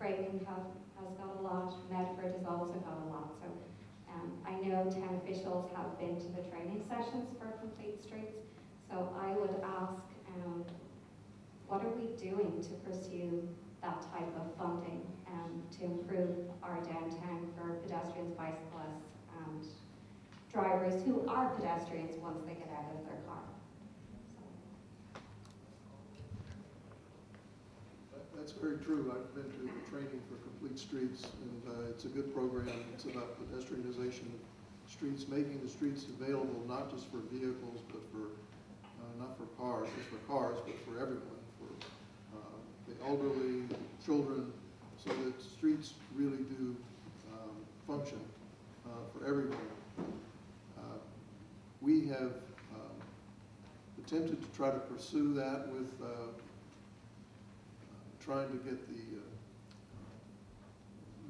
Fragrant has got a lot, Medford has also got a lot. So I know town officials have been to the training sessions for Complete Streets. So I would ask, what are we doing to pursue that type of funding to improve our downtown for pedestrians, bicyclists, and drivers who are pedestrians once they get out of their car? That's very true. I've been to the training for Complete Streets, and it's a good program. It's about pedestrianization of streets, making the streets available not just for vehicles, but for not for cars, just for cars, but for everyone, for the elderly, children, so that streets really do function for everyone. We have attempted to try to pursue that with trying to get the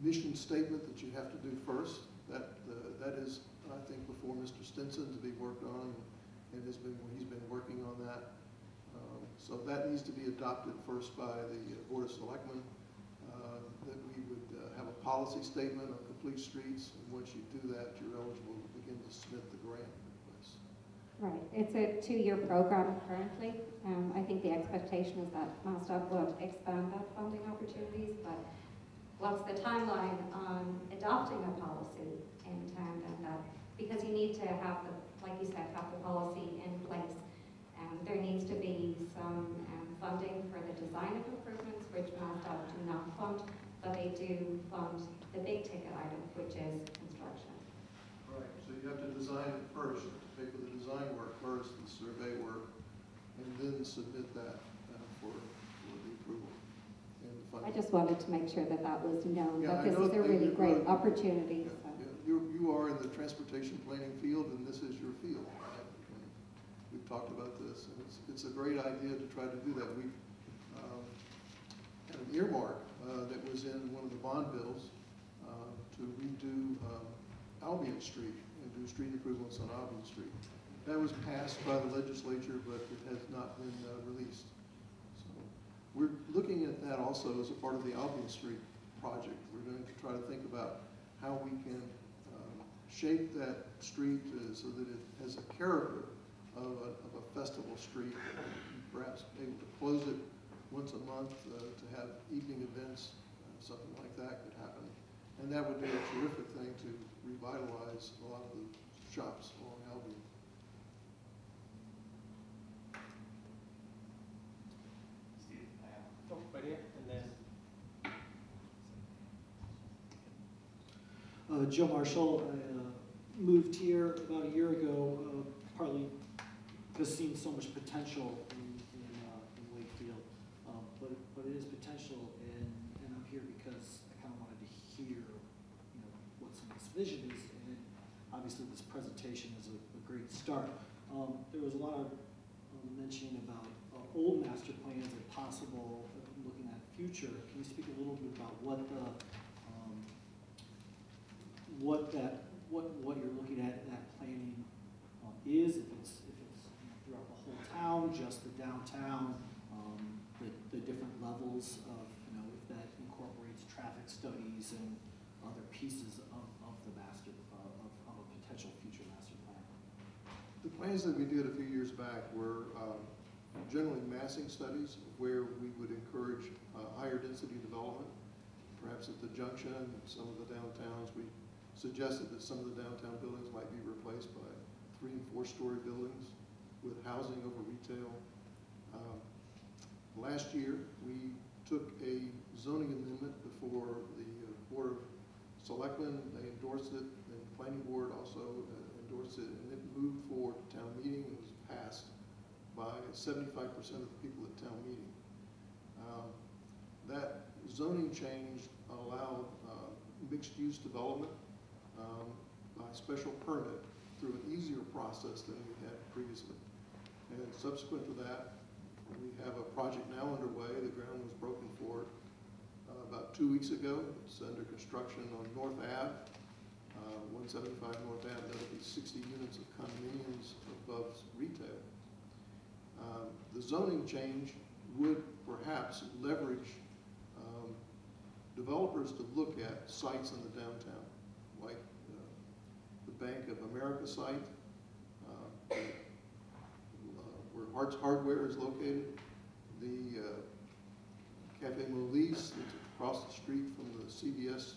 mission statement that you have to do first. That is, I think, before Mr. Stinson to be worked on, and he's been working on that. So that needs to be adopted first by the Board of Selectmen. That we would have a policy statement on Complete Streets, and once you do that, you're eligible to begin to submit the grant request. Right, it's a 2-year program currently. I think the expectation is that MassDOT would expand that funding opportunities, but what's the timeline on adopting a policy in town? And that, because you need to have the, like you said, have the policy in place. There needs to be some funding for the design of improvements, which MassDOT do not fund, but they do fund the big ticket item, which is construction. Right, so you have to design it first, pay for the design work first, the survey work, and then submit that for the approval and the funding. I just wanted to make sure that that was known, Yeah, that this is a really great opportunity. Yeah, yeah. You are in the transportation planning field, and this is your field. Right? We've talked about this, and it's a great idea to try to do that. We had an earmark that was in one of the bond bills to redo Albion Street and do street improvements on Albion Street. That was passed by the legislature, but it has not been released. So we're looking at that also as a part of the Albion Street project. We're going to try to think about how we can shape that street so that it has a character of a festival street, perhaps able to close it once a month to have evening events, something like that could happen. And that would be a terrific thing to revitalize a lot of the shops along Albion. Steve, right here, and then Joe Marshall. I moved here about a year ago, partly because seeing so much potential in Wakefield, but it is potential, and I'm here because I kind of wanted to hear, what somebody's vision is, and obviously this presentation is a great start. There was a lot of mentioning about old master plans and possible looking at future. Can you speak a little bit about what you're looking at in that planning is, if it's throughout the whole town, just the downtown, the different levels of, if that incorporates traffic studies and other pieces of the master, of a potential future master plan? The plans that we did a few years back were generally massing studies where we would encourage higher density development, perhaps at the junction, some of the downtowns. We suggested that some of the downtown buildings might be replaced by 3- and 4-story buildings with housing over retail. Last year, we took a zoning amendment before the Board of Selectmen. They endorsed it, and the Planning Board also endorsed it, and it moved forward to town meeting and was passed by 75% of the people at town meeting. That zoning change allowed mixed-use development by special permit through an easier process than we had previously. And subsequent to that, we have a project now underway. The ground was broken for it about 2 weeks ago. It's under construction on North Ave, 175 North Ave. That'll be 60 units of condominiums above retail. The zoning change would perhaps leverage developers to look at sites in the downtown, like the Bank of America site, where Hart's Hardware is located, the Cafe Molise that's across the street from the CVS.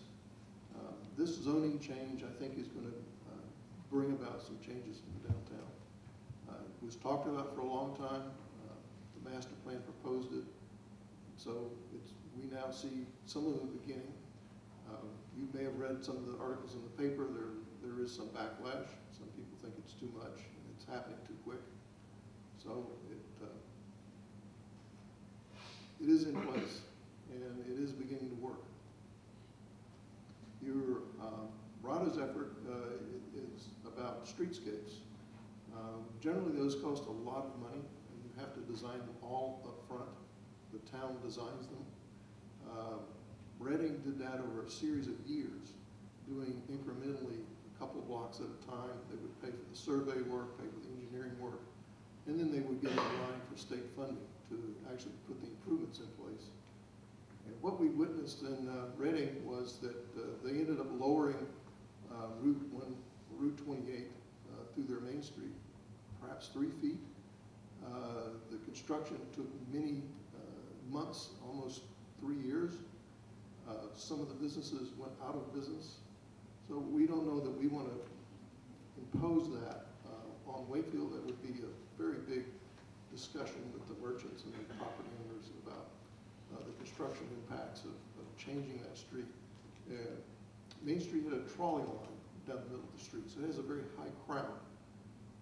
This zoning change, I think, is going to bring about some changes in the downtown. It was talked about for a long time. The master plan proposed it. So we now see some of the beginning. You may have read some of the articles in the paper. There is some backlash. Some people think it's too much and it's happening too quick. So it is in place and it is beginning to work. Your RADA's effort is about streetscapes. Generally, those cost a lot of money, and you have to design them all up front. The town designs them. Reading did that over a series of years, doing incrementally a couple of blocks at a time. They would pay for the survey work, pay for the engineering work, and then they would get in line for state funding to actually put the improvements in place. And what we witnessed in Reading was that they ended up lowering Route 28 through their main street, perhaps 3 feet. The construction took many months, almost 3 years. Some of the businesses went out of business. So we don't know that we want to impose that on Wakefield. That would be a very big discussion with the merchants and the property owners about the construction impacts of changing that street. Main Street had a trolley line down the middle of the street, so it has a very high crown.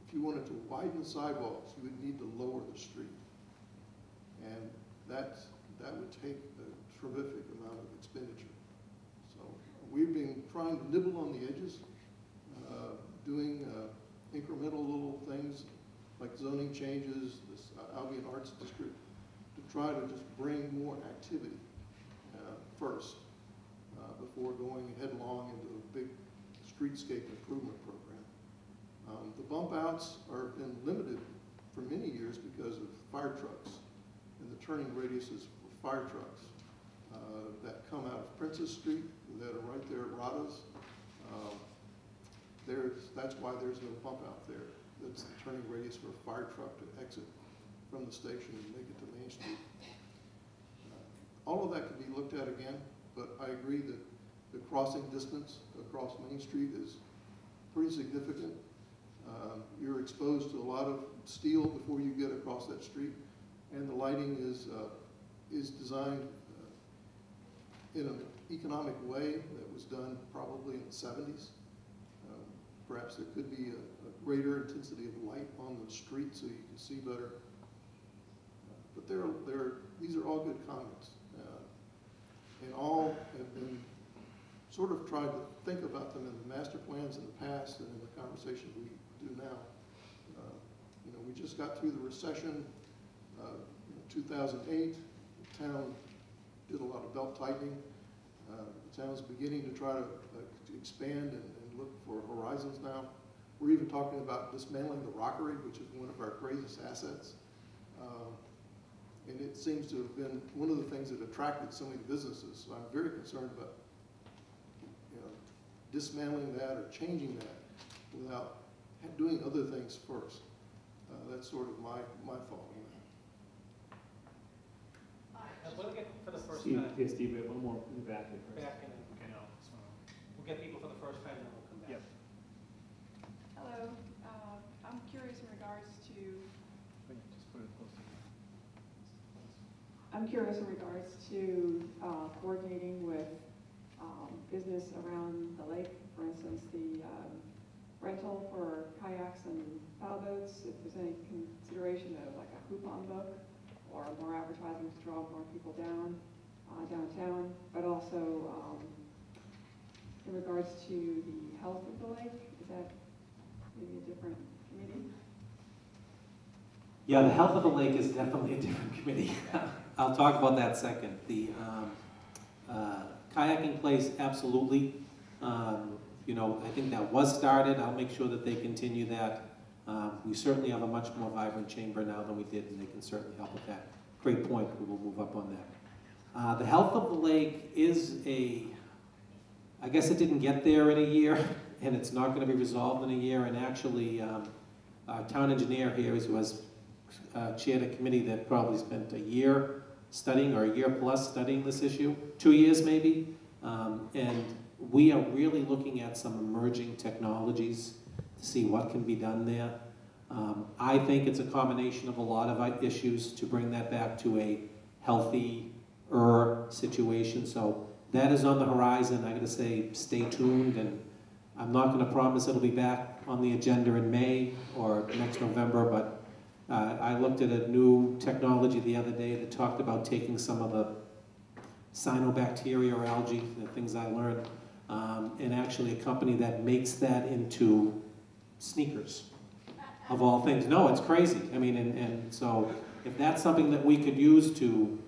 If you wanted to widen the sidewalks, you would need to lower the street. And that would take a terrific amount of expenditure. So we've been trying to nibble on the edges, doing incremental little things like zoning changes, this Albion Arts District, to try to just bring more activity first before going headlong into a big streetscape improvement program. The bump outs are been limited for many years because of fire trucks and the turning radiuses for fire trucks that come out of Princess Street that are right there at Rada's. That's why there's no bump out there. That's the turning radius for a fire truck to exit from the station and make it to Main Street. All of that could be looked at again, but I agree that the crossing distance across Main Street is pretty significant. You're exposed to a lot of steel before you get across that street, and the lighting is designed in an economic way that was done probably in the 70s. Perhaps there could be a greater intensity of light on the street so you can see better. But these are all good comments. And all have been sort of tried to think about them in the master plans in the past and in the conversation we do now. We just got through the recession. In 2008, the town did a lot of belt tightening. The town's beginning to try to expand and look for horizons now. We're even talking about dismantling the Rockery, which is one of our greatest assets. And it seems to have been one of the things that attracted so many businesses. So I'm very concerned about dismantling that or changing that without doing other things first. That's sort of my thought on that. We'll get for the first Steve, time. yeah, Steve, we have one more in the back there first. Back and then we'll get people for the first time and then we'll come back. Yep. Hello, I'm curious in regards to, Just put it close to you. coordinating with business around the lake, for instance, the rental for kayaks and paddle boats, if there's any consideration of like a coupon book or more advertising to draw more people downtown, but also in regards to the health of the lake, is that maybe a different committee? Yeah, the health of the lake is definitely a different committee. I'll talk about that second. The kayaking place, absolutely. I think that was started. I'll make sure that they continue that. We certainly have a much more vibrant chamber now than we did, and they can certainly help with that. Great point. We will move up on that. The health of the lake is I guess it didn't get there in a year, and it's not gonna be resolved in a year, and actually, our town engineer here who has chaired a committee that probably spent a year studying, or a year plus studying this issue, 2 years maybe, and we are really looking at some emerging technologies to see what can be done there. I think it's a combination of a lot of issues to bring that back to a healthier situation. So that is on the horizon. I gotta say, stay tuned, and I'm not gonna promise it'll be back on the agenda in May or next November, but I looked at a new technology the other day that talked about taking some of the cyanobacteria or algae, the things I learned, and actually a company that makes that into sneakers, of all things. No, it's crazy. I mean, and so if that's something that we could use to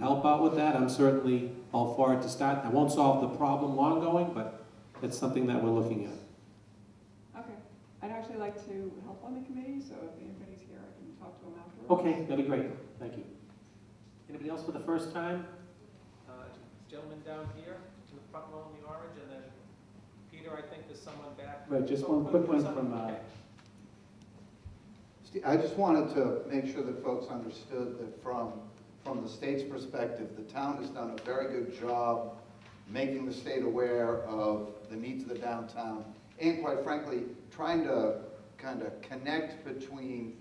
help out with that, I'm certainly all for it to start. I won't solve the problem ongoing, but it's something that we're looking at. Okay, I'd actually like to help on the committee, so if anybody's here, I can talk to them afterwards. Okay, that'd be great. Thank you. Anybody else for the first time? Gentleman down here, in the front row in the orange, and then Peter, I think there's someone back. Right, just Oh, one quick one someone- from, okay. I just wanted to make sure that folks understood that from the state's perspective, the town has done a very good job making the state aware of the needs of the downtown, and quite frankly, trying to kind of connect between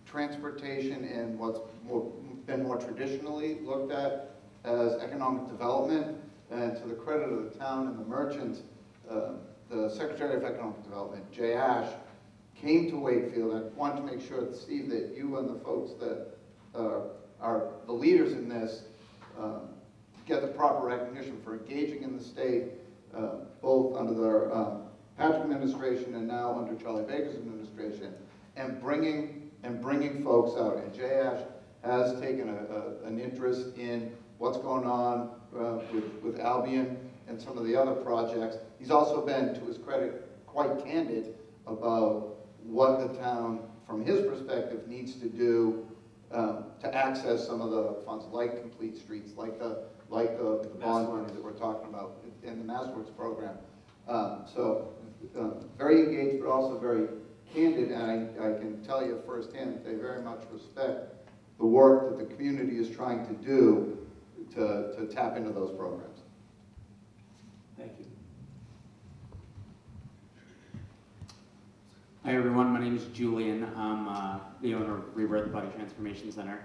transportation and what's been more traditionally looked at as economic development. And to the credit of the town and the merchants, the Secretary of Economic Development, Jay Ash, came to Wakefield. I wanted to make sure, that, Steve, that you and the folks that are the leaders in this get the proper recognition for engaging in the state, both under the Patrick administration and now under Charlie Baker's administration, and bringing folks out. And Jay Ash has taken an interest in what's going on with Albion and some of the other projects. He's also been, to his credit, quite candid about what the town, from his perspective, needs to do to access some of the funds, like complete streets, like the bond money that we're talking about in the MassWorks program. So very engaged, but also very candid, and I can tell you firsthand that they very much respect the work that the community is trying to do to tap into those programs. Thank you. Hi everyone, my name is Julian. I'm the owner of Rebirth Body Transformation Center.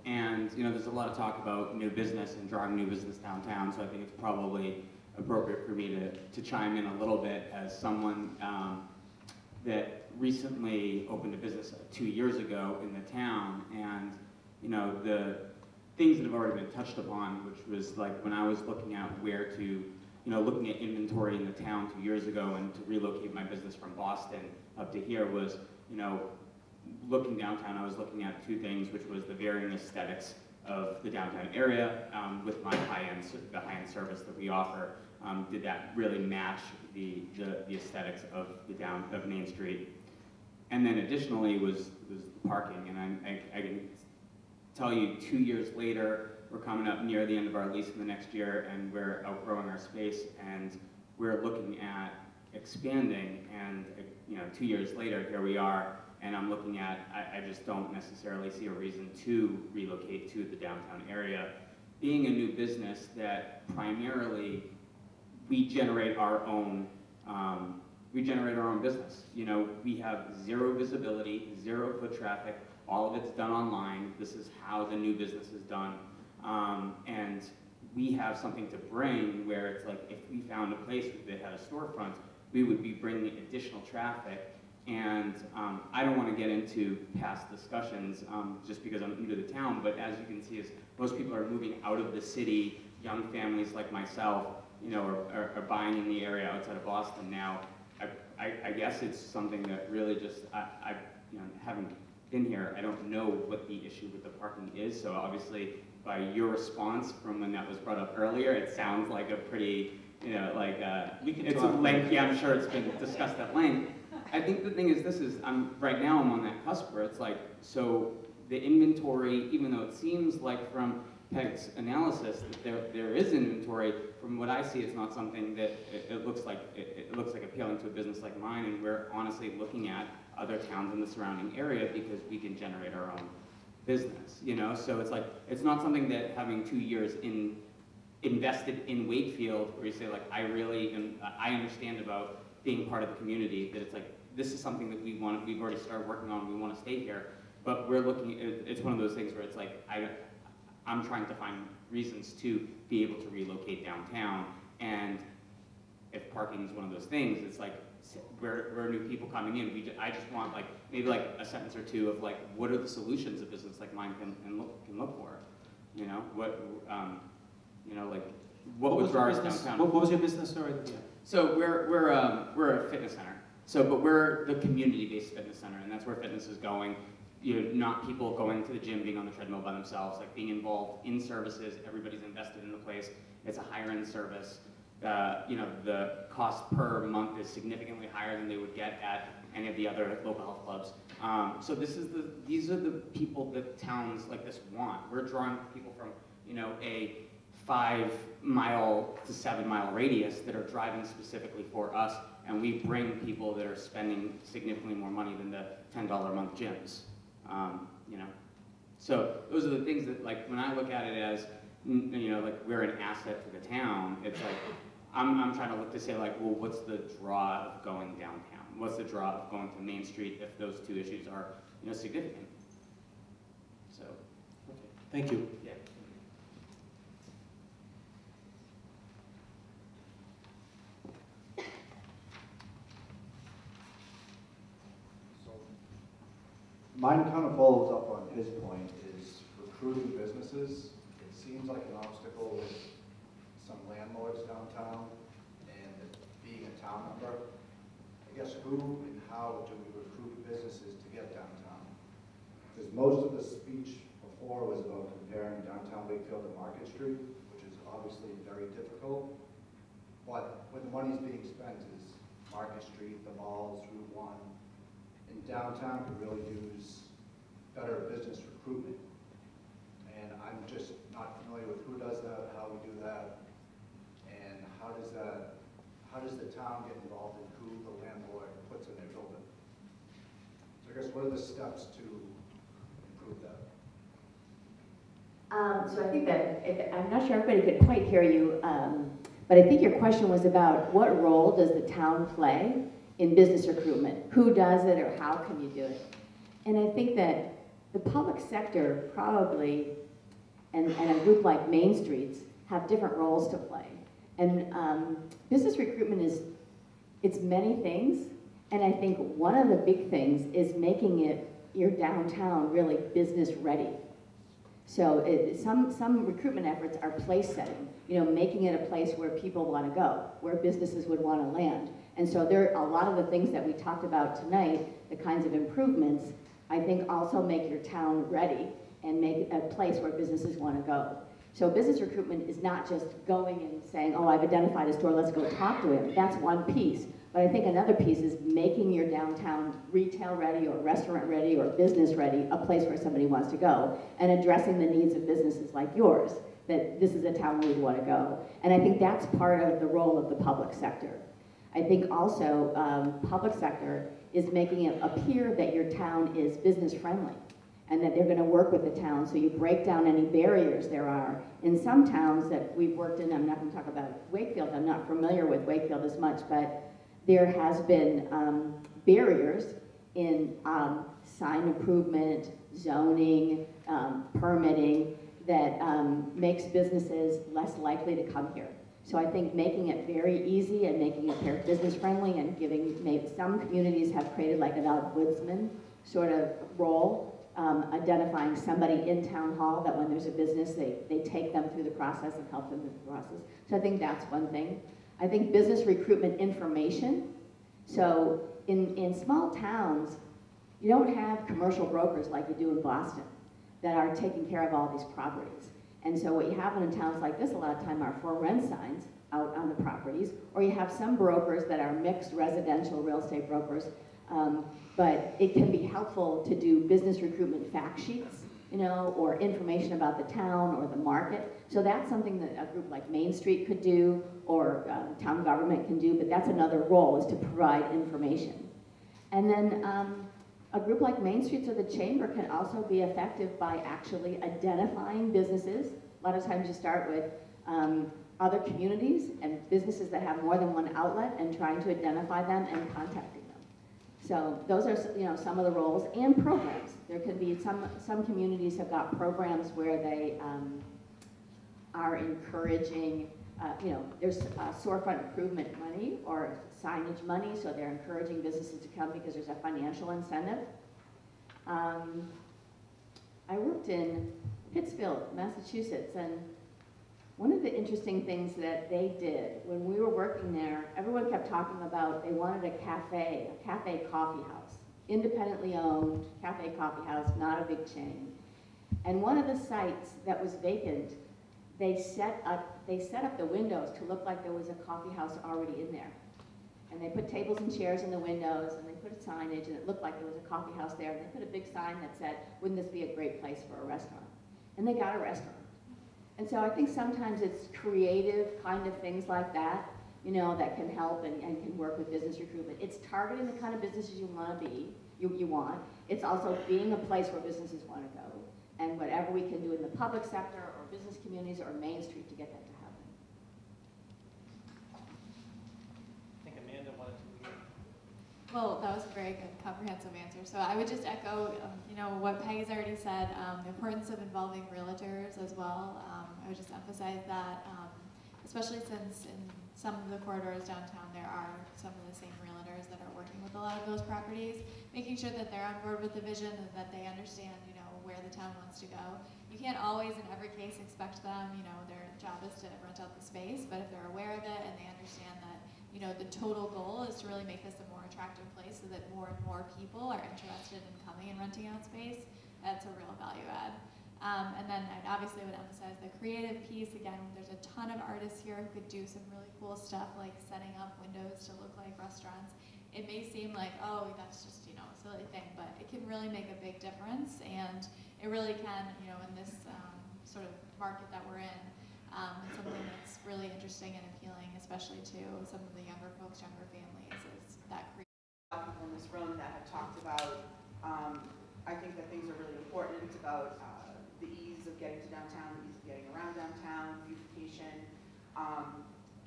And there's a lot of talk about new business and drawing new business downtown, so I think it's probably appropriate for me to chime in a little bit as someone that recently opened a business 2 years ago in the town. And the things that have already been touched upon, which was like when I was looking at where to, looking at inventory in the town 2 years ago and to relocate my business from Boston up to here was, looking downtown, I was looking at two things, which was the varying aesthetics of the downtown area with the high-end service that we offer. Did that really match the aesthetics of of Main Street? And then additionally was parking, and I can tell you 2 years later, we're coming up near the end of our lease in the next year, and we're outgrowing our space, and we're looking at expanding, and 2 years later, here we are, and I'm looking at, I just don't necessarily see a reason to relocate to the downtown area. Being a new business that primarily we generate our own business. We have zero visibility, zero foot traffic, all of it's done online. This is how the new business is done. And we have something to bring where it's like if we found a place that had a storefront, we would be bringing additional traffic. And I don't want to get into past discussions just because I'm new to the town, but as you can see, is most people are moving out of the city. Young families like myself, are buying in the area outside of Boston now. I guess it's something that really just, I haven't been here. I don't know what the issue with the parking is, so obviously by your response from when that was brought up earlier, it sounds like a pretty, it's a lengthy, I'm sure it's been discussed at length. I think the thing is, right now I'm on that cusp where it's like, so the inventory, even though it seems like from Peg's analysis, that there is inventory. From what I see, it's not something that it looks like appealing to a business like mine, and we're honestly looking at other towns in the surrounding area because we can generate our own business, you know? So it's like, it's not something that having 2 years invested in Wakefield, where you say like, I understand about being part of the community, that it's like, this is something that we've already started working on, we want to stay here, but we're looking, it's one of those things where it's like, I'm trying to find reasons to be able to relocate downtown, and if parking is one of those things, it's like, we're new people coming in, I just want like, maybe like a sentence or two of like, what are the solutions a business like mine can look for, you know? You know, like, what would draw us downtown? What was your business, sorry? Yeah. So we're a fitness center. So, but we're the community-based fitness center, and that's where fitness is going. You know, not people going to the gym, being on the treadmill by themselves, like being involved in services. Everybody's invested in the place. It's a higher-end service. You know, the cost per month is significantly higher than they would get at any of the other local health clubs. So these are the people that towns like this want. We're drawing people from, you know, a 5-mile to 7-mile radius that are driving specifically for us, and we bring people that are spending significantly more money than the $10 a month gyms. You know, so those are the things that, like, when I look at it as, you know, like we're an asset to the town, it's like, I'm trying to look to say like, well, what's the draw of going downtown? What's the draw of going to Main Street if those two issues are, you know, significant? So. Okay. Thank you. Yeah. Mine kind of follows up on his point, is recruiting businesses. It seems like an obstacle with some landlords downtown and being a town member. I guess who and how do we recruit businesses to get downtown? Because most of the speech before was about comparing downtown Wakefield to Market Street, which is obviously very difficult. But when the money's being spent is Market Street, the malls, Route 1, and downtown could really use better business recruitment. And I'm just not familiar with who does that, how we do that, and how does the town get involved in who the landlord puts in their building? So I guess what are the steps to improve that? So I think that, I'm not sure everybody could quite hear you, but I think your question was about what role does the town play in business recruitment? Who does it, or how can you do it? And I think that the public sector probably, and a group like Main Streets, have different roles to play. And business recruitment it's many things, and I think one of the big things is making your downtown really business ready. So some recruitment efforts are place setting, you know, making it a place where people want to go, where businesses would want to land. And so there are a lot of the things that we talked about tonight, the kinds of improvements, I think also make your town ready and make a place where businesses want to go. So business recruitment is not just going and saying, oh, I've identified a store, let's go talk to him. That's one piece. But I think another piece is making your downtown retail ready or restaurant ready or business ready, a place where somebody wants to go, and addressing the needs of businesses like yours, that this is a town we would want to go. And I think that's part of the role of the public sector. I think also public sector is making it appear that your town is business friendly and that they're going to work with the town, so you break down any barriers there are. In some towns that we've worked in, I'm not going to talk about Wakefield, I'm not familiar with Wakefield as much, but there has been barriers in sign improvement, zoning, permitting that makes businesses less likely to come here. So I think making it very easy and making it business friendly and giving, maybe some communities have created like an ombudsman sort of role, identifying somebody in town hall that when there's a business, they take them through the process and help them through the process. So I think that's one thing. I think business recruitment information. So in small towns, you don't have commercial brokers like you do in Boston that are taking care of all these properties. And so what you have in towns like this a lot of time are for rent signs out on the properties, or you have some brokers that are mixed residential real estate brokers. But it can be helpful to do business recruitment fact sheets you know, or information about the town or the market. So that's something that a group like Main Street could do, or town government can do, but that's another role, is to provide information. And then a group like Main Street or the Chamber can also be effective by actually identifying businesses. A lot of times you start with other communities and businesses that have more than one outlet and trying to identify them and contacting them. So those are, you know, some of the roles and programs. There could be some communities have got programs where they are encouraging, you know, there's storefront improvement money or signage money, so they're encouraging businesses to come because there's a financial incentive. I worked in Pittsfield, Massachusetts, and one of the interesting things that they did when we were working there, everyone kept talking about they wanted a cafe coffee house, independently owned cafe coffee house, not a big chain. And one of the sites that was vacant, they set up the windows to look like there was a coffee house already in there. And they put tables and chairs in the windows, and they put a signage, and it looked like there was a coffee house there. And they put a big sign that said, "Wouldn't this be a great place for a restaurant?" And they got a restaurant. And so I think sometimes it's creative kind of things like that, you know, that can help and can work with business recruitment. It's targeting the kind of businesses you want to be, you want. It's also being a place where businesses want to go. And whatever we can do in the public sector or business communities or Main Street to get that to happen. I think Amanda wanted to. Well, that was a very good, comprehensive answer. So I would just echo, you know, what Peggy's already said, the importance of involving realtors as well. I would just emphasize that, especially since in some of the corridors downtown, there are some of the same realtors that are working with a lot of those properties, making sure that they're on board with the vision and that they understand, you know, where the town wants to go. You can't always, in every case, expect them, you know, their job is to rent out the space, but if they're aware of it and they understand that, you know, the total goal is to really make this a more attractive place so that more and more people are interested in coming and renting out space, that's a real value add. And then I obviously would emphasize the creative piece. Again, there's a ton of artists here who could do some really cool stuff like setting up windows to look like restaurants. It may seem like, oh, that's just, you know, a silly thing, but it can really make a big difference, and it really can, you know, in this sort of market that we're in, it's something that's really interesting and appealing, especially to some of the younger folks, younger families, is that creative. People in this room that have talked about, I think that things are really important about the ease of getting to downtown, the ease of getting around downtown, beautification,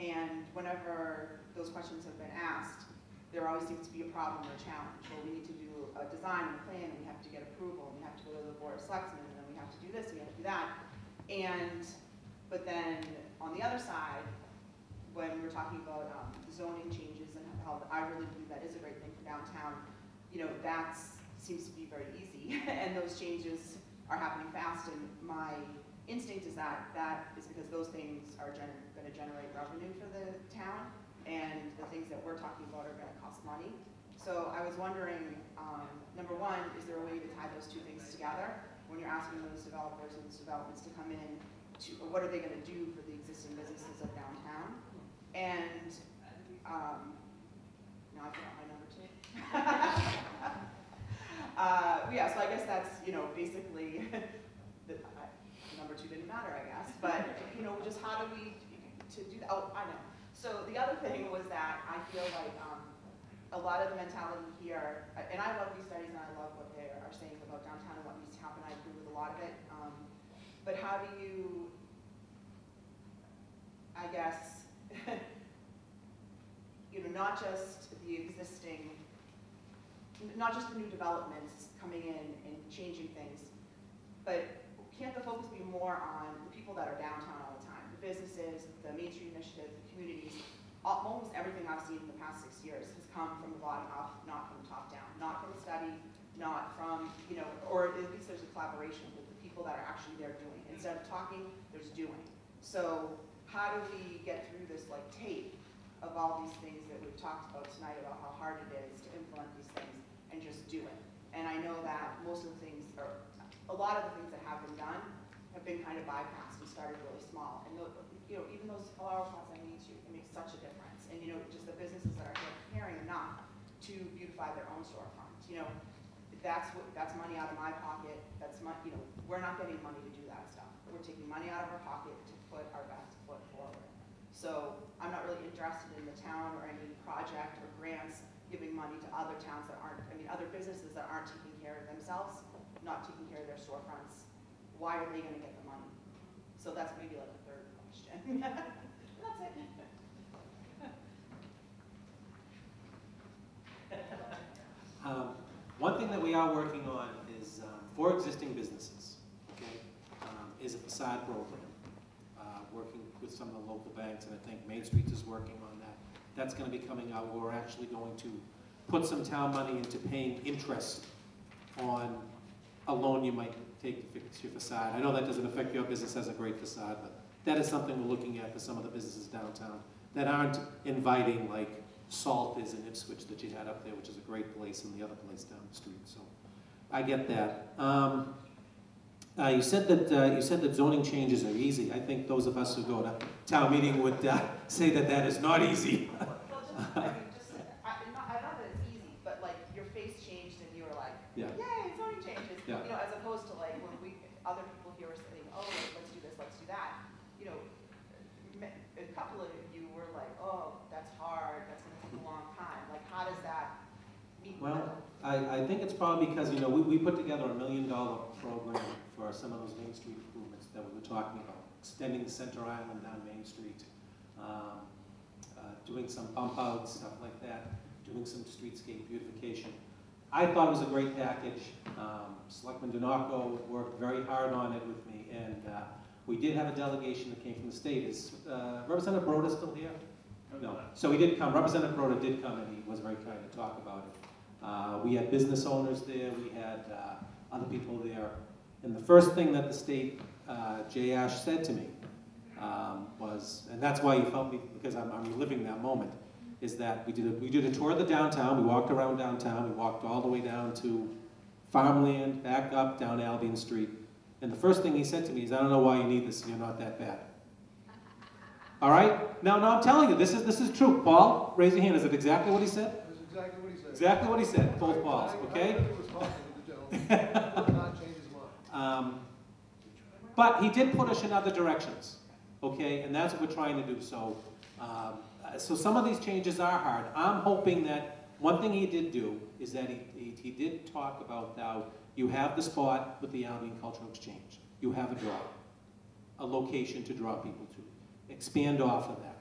and whenever those questions have been asked, there always seems to be a problem or a challenge. Well, we need to do a design and a plan, and we have to get approval, and we have to go to the Board of Selectmen, and then we have to do this, and we have to do that. But then on the other side, when we're talking about the zoning changes and how I really believe that is a great thing for downtown, you know, that seems to be very easy, and those changes are happening fast, and my instinct is that that is because those things are going to generate revenue for the town, and the things that we're talking about are going to cost money. So I was wondering, number one, is there a way to tie those two things together when you're asking those developers and those developments to come in, or what are they going to do for the existing businesses of downtown? And now I forgot my number two. Yeah, so I guess that's, you know, basically, number two didn't matter, I guess, but, you know, just how do we, to do that, oh, I know. So the other thing was that I feel like a lot of the mentality here, and I love these studies and I love what they are saying about downtown and what needs to happen, I agree with a lot of it, but how do you, I guess, you know, not just the existing, not just the new developments coming in and changing things, but can't the focus be more on the people that are downtown all the time? The businesses, the Main Street Initiative, the communities, almost everything I've seen in the past 6 years has come from the bottom up, not from the top down, not from a study, not from, you know, or at least there's a collaboration with the people that are actually there doing. Instead of talking, there's doing. So how do we get through this like tape of all these things that we've talked about tonight about how hard it is to implement these things and just do it? And I know that most of the things, or a lot of the things that have been done have been kind of bypassed and started really small. And you know, even those flower pots on Main Street, it makes such a difference. And you know, just the businesses that are caring enough to beautify their own storefronts. You know, that's money out of my pocket. That's money, you know, we're not getting money to do that stuff. We're taking money out of our pocket to put our best foot forward. So I'm not really interested in the town or any project or grants giving money to other towns that aren't, I mean, other businesses that aren't taking care of themselves, not taking care of their storefronts. Why are they gonna get the money? So that's maybe like a third question. That's it. One thing that we are working on is for existing businesses, okay, is a facade program, working with some of the local banks, and I think Main Street is working on that. That's going to be coming out. We're actually going to put some town money into paying interest on a loan you might take to fix your facade. I know that doesn't affect your business as a great facade, but that is something we're looking at for some of the businesses downtown that aren't inviting like Salt is in Ipswich that you had up there, which is a great place, and the other place down the street. So I get that. You said that zoning changes are easy. I think those of us who go to town meeting would say that that is not easy. I know that it's easy, but like your face changed and you were like, yeah. Yay, zoning changes. Yeah. You know, as opposed to like when other people here were saying, oh, let's do this, let's do that. You know, a couple of you were like, oh, that's hard, that's going to take a long time. Like, how does that meet? Well, I think it's probably because, you know, we put together $1 million program for some of those Main Street improvements that we were talking about, extending the Center Island down Main Street, doing some bump outs, stuff like that, doing some streetscape beautification. I thought it was a great package. Selectman Donaco worked very hard on it with me, and we did have a delegation that came from the state. Is Representative Broda still here? No. So he did come. Representative Broda did come, and he was very kind to talk about it. We had business owners there. We had other people there. And the first thing that the state, Jay Ash, said to me was, and that's why he felt me, because I'm reliving that moment, is that we did a tour of the downtown. We walked around downtown. We walked all the way down to farmland, back up down Albion Street. And the first thing he said to me is, I don't know why you need this, you're not that bad. All right? Now, I'm telling you, this is true. Paul, raise your hand. Is it exactly what he said? That's exactly what he said. Exactly what he said, both Pauls, okay? I was talking to the gentleman. He did not change his mind. But he did push us in other directions, okay? And that's what we're trying to do. So, so some of these changes are hard. I'm hoping that one thing he did do is that he did talk about how you have the spot with the Albion Cultural Exchange. You have a draw, a location to draw people to. Expand off of that.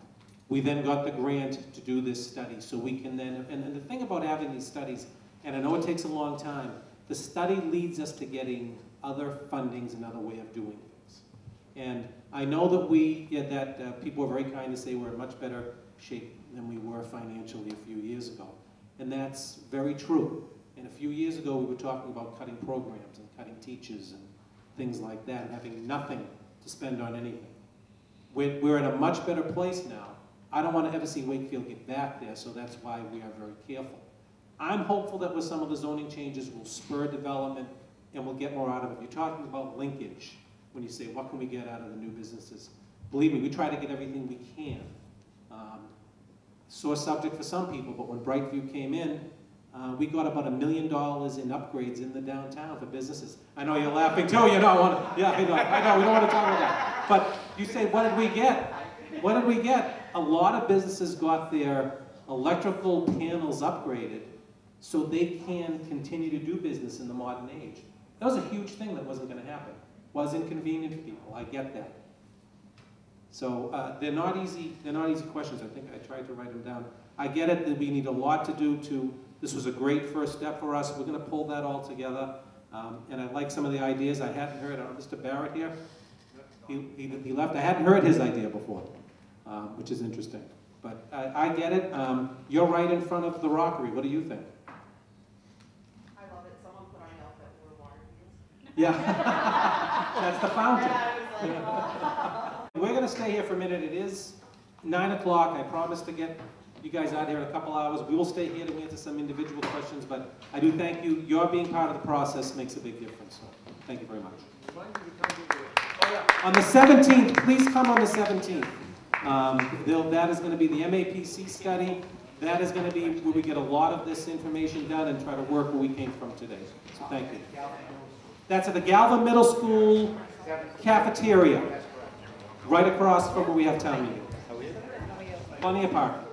We then got the grant to do this study, so we can then, and the thing about having these studies, and I know it takes a long time, the study leads us to getting other fundings, another way of doing things. And I know that people were very kind to say we're in much better shape than we were financially a few years ago. And that's very true. And a few years ago, we were talking about cutting programs and cutting teachers and things like that, and having nothing to spend on anything. We're in a much better place now. I don't want to ever see Wakefield get back there, so that's why we are very careful. I'm hopeful that with some of the zoning changes, we'll spur development and we'll get more out of it. You're talking about linkage when you say, what can we get out of the new businesses? Believe me, we try to get everything we can. Sore subject for some people, but when Brightview came in, we got about $1 million in upgrades in the downtown for businesses. I know you're laughing too, you know, yeah, I know, we don't want to talk about that. But you say, what did we get? What did we get? A lot of businesses got their electrical panels upgraded so they can continue to do business in the modern age. That was a huge thing that wasn't going to happen. Was inconvenient for people, I get that. So they're not easy questions. I think I tried to write them down. I get it that we need a lot to do to, this was a great first step for us. We're going to pull that all together. And I like some of the ideas. I hadn't heard, Mr. Barrett here, he left. I hadn't heard his idea before, which is interesting. But I get it. You're right in front of the Rockery. What do you think? I love it. Someone put on Yelp that we're water wheels. Yeah, that's the fountain. And I was like, We're going to stay here for a minute. It is 9 o'clock. I promised to get you guys out here in a couple hours. We will stay here to answer some individual questions, but I do thank you. Your being part of the process makes a big difference. So thank you very much. On the 17th, please come on the 17th. That is going to be the MAPC study. That is going to be where we get a lot of this information done and try to work where we came from today. So thank you. That's at the Galvin Middle School cafeteria, right across from where we have town meeting. Plenty of parking.